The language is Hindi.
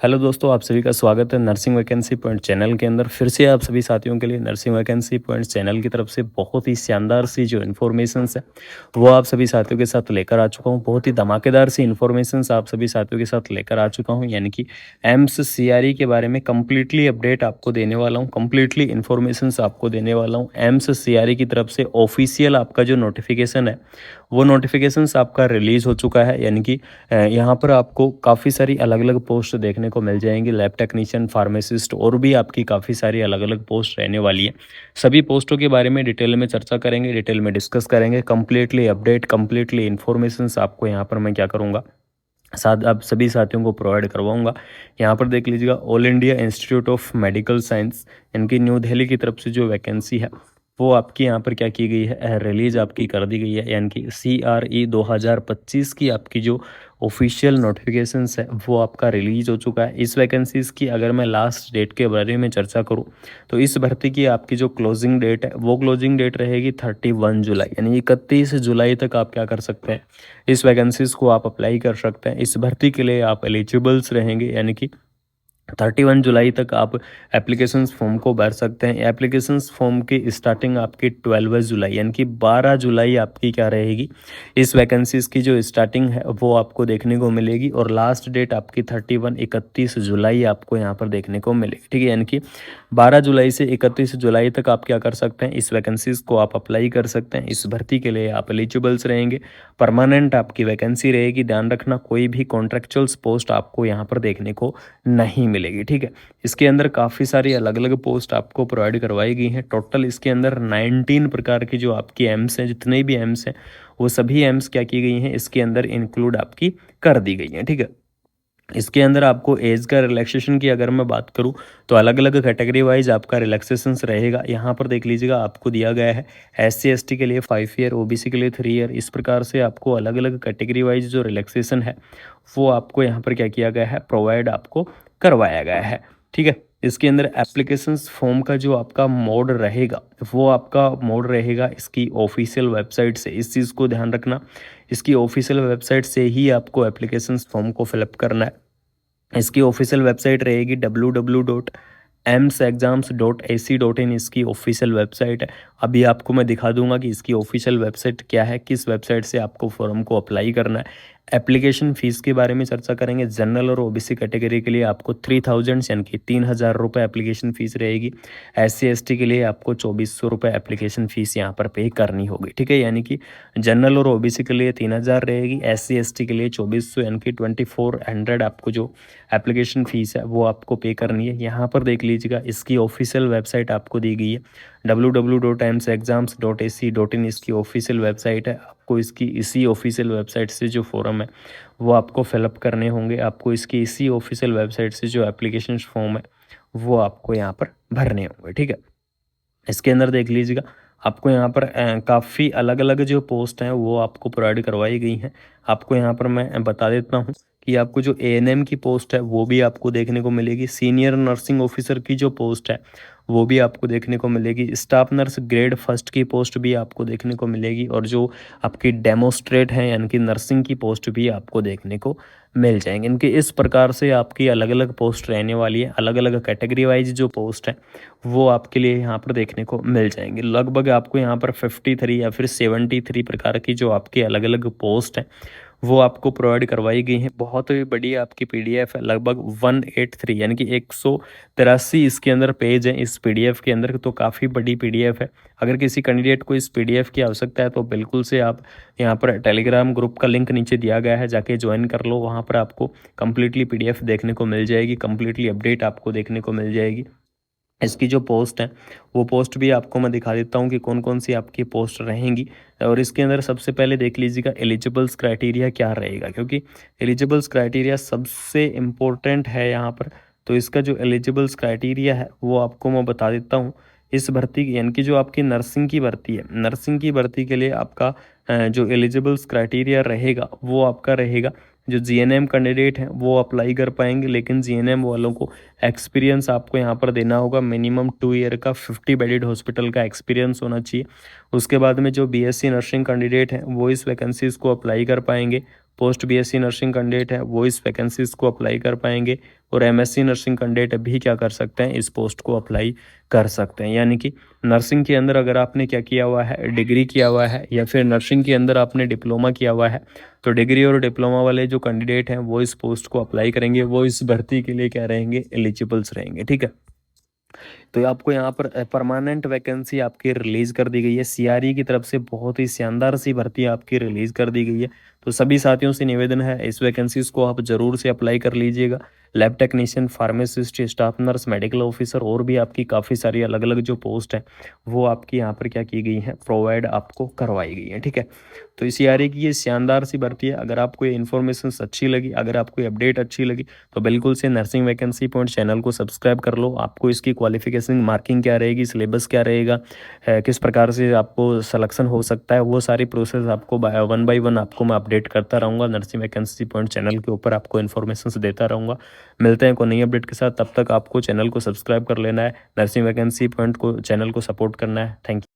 हेलो दोस्तों, आप सभी का स्वागत है नर्सिंग वैकेंसी पॉइंट चैनल के अंदर। फिर से आप सभी साथियों के लिए नर्सिंग वैकेंसी पॉइंट चैनल की तरफ से बहुत ही शानदार सी जो इन्फॉर्मेशंस है वो आप सभी साथियों के साथ लेकर आ चुका हूँ। बहुत ही धमाकेदार सी इन्फॉर्मेशंस आप सभी साथियों के साथ लेकर आ चुका हूँ, यानी कि एम्स सीआरई के बारे में कंप्लीटली अपडेट आपको देने वाला हूँ, कंप्लीटली इन्फॉर्मेशंस आपको देने वाला हूँ। एम्स सीआरई की तरफ से ऑफिशियल आपका जो नोटिफिकेशन है वो नोटिफिकेशंस आपका रिलीज़ हो चुका है, यानी कि यहाँ पर आपको काफ़ी सारी अलग-अलग पोस्ट देखने को मिल जाएँगी। लैब टेक्नीशियन, फार्मासिस्ट और भी आपकी काफ़ी सारी अलग-अलग पोस्ट रहने वाली हैं। सभी पोस्टों के बारे में डिटेल में चर्चा करेंगे, डिटेल में डिस्कस करेंगे। कंप्लीटली अपडेट, कंप्लीटली इन्फॉर्मेशंस आपको यहाँ पर मैं क्या करूँगा, साथ आप सभी साथियों को प्रोवाइड करवाऊँगा। यहाँ पर देख लीजिएगा, all India institute of medical science, इनकी न्यू दिल्ली की तरफ से जो वैकेंसी है वो आपकी यहाँ पर क्या की गई है, रिलीज़ आपकी कर दी गई है, यानी कि CRE 2025 की आपकी जो ऑफिशियल नोटिफिकेशंस है वो आपका रिलीज़ हो चुका है। इस वैकेंसीज़ की अगर मैं लास्ट डेट के बारे में चर्चा करूँ तो इस भर्ती की आपकी जो क्लोजिंग डेट है वो क्लोजिंग डेट रहेगी 31 जुलाई, यानी 31 जुलाई तक आप क्या कर सकते हैं, इस वैकेंसीज़ को आप अप्लाई कर सकते हैं। इस भर्ती के लिए आप एलिजिबल्स रहेंगे, यानी कि 31 जुलाई तक आप एप्लीकेशंस फॉर्म को भर सकते हैं। एप्लीकेशंस फॉर्म की स्टार्टिंग आपकी 12 जुलाई, यानी कि 12 जुलाई आपकी क्या रहेगी, इस वैकेंसीज़ की जो स्टार्टिंग है वो आपको देखने को मिलेगी, और लास्ट डेट आपकी 31 जुलाई आपको यहाँ पर देखने को मिलेगी। ठीक है, यानी कि 12 जुलाई से 31 जुलाई तक आप क्या कर सकते हैं, इस वैकेंसीज़ को आप अप्लाई कर सकते हैं। इस भर्ती के लिए आप एलिजिबल्स रहेंगे। परमानेंट आपकी वैकेंसी रहेगी। ध्यान रखना, कोई भी कॉन्ट्रेक्चुअल्स पोस्ट आपको यहाँ पर देखने को नहीं मिलेगी। ठीक है, इसके अंदर काफ़ी सारी अलग अलग पोस्ट आपको प्रोवाइड करवाई गई हैं। टोटल इसके अंदर 19 प्रकार की जो आपकी एम्स हैं, जितने भी एम्स हैं वो सभी एम्स क्या की गई हैं, इसके अंदर इंक्लूड आपकी कर दी गई हैं। ठीक है, इसके अंदर आपको एज का रिलैक्सेशन की अगर मैं बात करूं तो अलग अलग कैटेगरी वाइज आपका रिलैक्सेशंस रहेगा। यहाँ पर देख लीजिएगा, आपको दिया गया है SC ST के लिए 5 ईयर, OBC के लिए 3 ईयर। इस प्रकार से आपको अलग अलग कैटेगरी वाइज जो रिलैक्सेशन है वो आपको यहाँ पर क्या किया गया है, प्रोवाइड आपको करवाया गया है। ठीक है, इसके अंदर एप्लीकेशंस फॉर्म का जो आपका मोड रहेगा वो आपका मोड रहेगा इसकी ऑफिशियल वेबसाइट से। इस चीज़ को ध्यान रखना, इसकी ऑफिशियल वेबसाइट से ही आपको एप्लीकेशंस फॉर्म को फिलअप करना है। इसकी ऑफिशियल वेबसाइट रहेगी www.emsexams.ac.in, इसकी ऑफिशियल वेबसाइट है। अभी आपको मैं दिखा दूंगा कि इसकी ऑफिशियल वेबसाइट क्या है, किस वेबसाइट से आपको फॉर्म को अप्लाई करना है। एप्लीकेशन फ़ीस के बारे में चर्चा करेंगे। जनरल और OBC कैटेगरी के लिए आपको 3000 यानी कि 3000 रुपये एप्लीकेशन फ़ीस रहेगी। SC ST के लिए आपको 2400 रुपये एप्लीकेशन फ़ीस यहाँ पर पे करनी होगी। ठीक है, यानी कि जनरल और OBC के लिए 3000 रहेगी, SC ST के लिए 2400 यानी कि 2400 आपको जो एप्लीकेशन फ़ीस है वो आपको पे करनी है। यहाँ पर देख लीजिएगा, इसकी ऑफिशियल वेबसाइट आपको दी गई है www.emsexams.ac.in, इसकी ऑफिशियल वेबसाइट है। आपको इसकी इसी ऑफिशियल वेबसाइट से जो फॉर्म है वो आपको फिलअप करने होंगे। आपको इसकी इसी ऑफिशियल वेबसाइट से जो एप्लीकेशन फॉर्म है वो आपको यहाँ पर भरने होंगे। ठीक है, इसके अंदर देख लीजिएगा, आपको यहाँ पर काफ़ी अलग अलग जो पोस्ट हैं वो आपको प्रोवाइड करवाई गई हैं। आपको यहाँ पर मैं बता देता हूँ कि आपको जो ANM की पोस्ट है वो भी आपको देखने को मिलेगी। सीनियर नर्सिंग ऑफिसर की जो पोस्ट है वो भी आपको देखने को मिलेगी। स्टाफ नर्स ग्रेड फर्स्ट की पोस्ट भी आपको देखने को मिलेगी, और जो आपकी डेमोस्ट्रेट है यानी कि नर्सिंग की पोस्ट भी आपको देखने को मिल जाएंगे। इनके इस प्रकार से आपकी अलग अलग पोस्ट रहने वाली है। अलग अलग कैटेगरी वाइज जो पोस्ट है वो आपके लिए यहाँ पर देखने को मिल जाएंगे। लगभग आपको यहाँ पर 53 या फिर 73 प्रकार की जो आपकी अलग अलग पोस्ट है वो आपको प्रोवाइड करवाई गई हैं। बहुत ही बड़ी आपकी PDF है, लगभग 183 यानी कि 183 इसके अंदर पेज हैं इस PDF के अंदर, तो काफ़ी बड़ी PDF है। अगर किसी कैंडिडेट को इस PDF की आवश्यकता है तो बिल्कुल से आप यहाँ पर टेलीग्राम ग्रुप का लिंक नीचे दिया गया है, जाके ज्वाइन कर लो। वहाँ पर आपको कंप्लीटली PDF देखने को मिल जाएगी, कंप्लीटली अपडेट आपको देखने को मिल जाएगी। इसकी जो पोस्ट है वो पोस्ट भी आपको मैं दिखा देता हूँ कि कौन कौन सी आपकी पोस्ट रहेंगी। और इसके अंदर सबसे पहले देख लीजिएगा एलिजिबल्स क्राइटेरिया क्या रहेगा, क्योंकि एलिजिबल्स क्राइटेरिया सबसे इम्पोर्टेंट है यहाँ पर। तो इसका जो एलिजिबल्स क्राइटेरिया है वो आपको मैं बता देता हूँ। इस भर्ती यानी कि जो आपकी नर्सिंग की भर्ती है, नर्सिंग की भर्ती के लिए आपका जो एलिजिबल्स क्राइटेरिया रहेगा वो आपका रहेगा, जो GNM कैंडिडेट हैं वो अप्लाई कर पाएंगे, लेकिन GNM वालों को एक्सपीरियंस आपको यहाँ पर देना होगा। मिनिमम 2 ईयर का 50 बेडेड हॉस्पिटल का एक्सपीरियंस होना चाहिए। उसके बाद में जो BSc नर्सिंग कैंडिडेट हैं वो इस वैकेंसीज़ को अप्लाई कर पाएंगे। पोस्ट BSc नर्सिंग कैंडिडेट है वो इस वैकेंसीज़ को अप्लाई कर पाएंगे। और एमएससी नर्सिंग कैंडिडेट भी क्या कर सकते हैं, इस पोस्ट को अप्लाई कर सकते हैं। यानी कि नर्सिंग के अंदर अगर आपने क्या किया हुआ है, डिग्री किया हुआ है, या फिर नर्सिंग के अंदर आपने डिप्लोमा किया हुआ है, तो डिग्री और डिप्लोमा वाले जो कैंडिडेट हैं वो इस पोस्ट को अप्लाई करेंगे, वो इस भर्ती के लिए क्या रहेंगे, एलिजिबल्स रहेंगे। ठीक है, तो आपको यहाँ पर परमानेंट वैकेंसी आपकी रिलीज कर दी गई है, सीआरई की तरफ से बहुत ही शानदार सी भर्ती आपकी रिलीज कर दी गई है। तो सभी साथियों से निवेदन है, इस वैकेंसीज को आप जरूर से अप्लाई कर लीजिएगा। Lab technician, pharmacist, staff nurse, medical officer और भी आपकी काफ़ी सारी अलग अलग जो पोस्ट हैं वो आपकी यहाँ पर क्या की गई हैं, प्रोवाइड आपको करवाई गई हैं। ठीक है, तो इस सीआरई की ये शानदार सी भर्ती है। अगर आपको ये इन्फॉर्मेशन अच्छी लगी, अगर आपको ये अपडेट अच्छी लगी, तो बिल्कुल से नर्सिंग वैकेंसी पॉइंट चैनल को सब्सक्राइब कर लो। आपको इसकी क्वालिफिकेशन मार्किंग क्या रहेगी, सिलेबस क्या रहेगा, किस प्रकार से आपको सिलेक्शन हो सकता है, वो सारी प्रोसेस आपको वन बाय वन आपको मैं अपडेट करता रहूँगा। नर्सिंग वैकेंसी पॉइंट चैनल के ऊपर आपको इन्फॉर्मेशन देता रहूँगा। मिलते हैं कोई नई अपडेट के साथ, तब तक आपको चैनल को सब्सक्राइब कर लेना है, नर्सिंग वैकेंसी पॉइंट को चैनल को सपोर्ट करना है। Thank you.